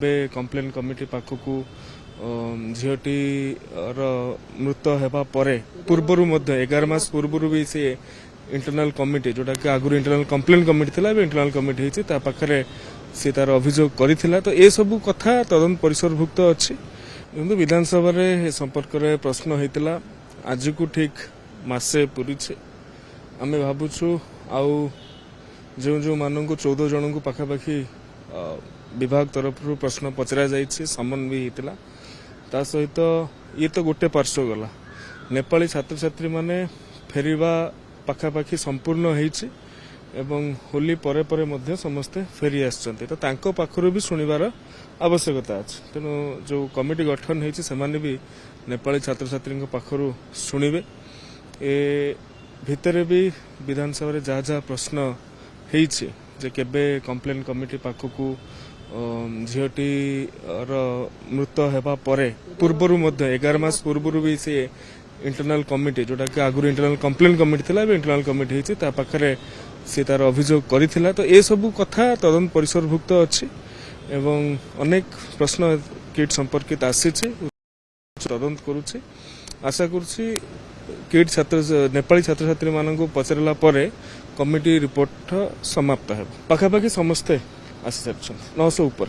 Complain committee पाखक झीटी मृत होगा पूर्वर 11 मास पूर्वर भी सी इंटरनल कमिटी जोटा कि आगुरी इंटरनल कम्प्लेन कमिटी थी इंटरनल कमिटी होती पाखे सी तार अभियोग करथिला। तो ये सब कथा तदंत परिसरभुक्त अच्छी किंतु विधानसभा रे संपर्क में प्रश्न होता आज को ठीक मासे पूरी आम भावुँ आउ जो जो मान 14 जन को पाखापाखि विभाग तरफ प्रश्न पचरा जाइए समन भी होता ता सहित ये तो गोटे पार्श्व गला नेपाली छात्र छात्री माने फेरिबा पाखापाखि संपूर्ण होइछि एवं होली परे परे मध्य समस्ते फेरी आछन्ते तो तांको पाखरु भी सुनिबार आवश्यकता अछि। तेणु जो कमिटी गठन होइछि सेमाने भी नेपाली छात्र छात्री पाखरु सुनिबे ए भितरे भी विधानसभा रे जा जा प्रश्न होइछि जे केबे कम्प्लेन कमिटी पाखक झीटी मृत होगा पूर्वर 11 मास पूर्वर भी सी इंटरनल कमिटी जोटा कि आगुरी इंटरनल कम्प्लेन कमिटी थी इंटरनल कमिटी होती पाखे सी तार अभियोग करथिला। तो ये सब कथा तदंत परिसरभुक्त अच्छी एवं अनेक प्रश्न किट संपर्कित आसी तदंत करुच्ची आशा करुच्ची किट छात्र नेपाली छात्र छात्री मानक पचरला कमिटी रिपोर्ट समाप्त है पाखापाखि समस्ते आसी सारी 900 ऊपर।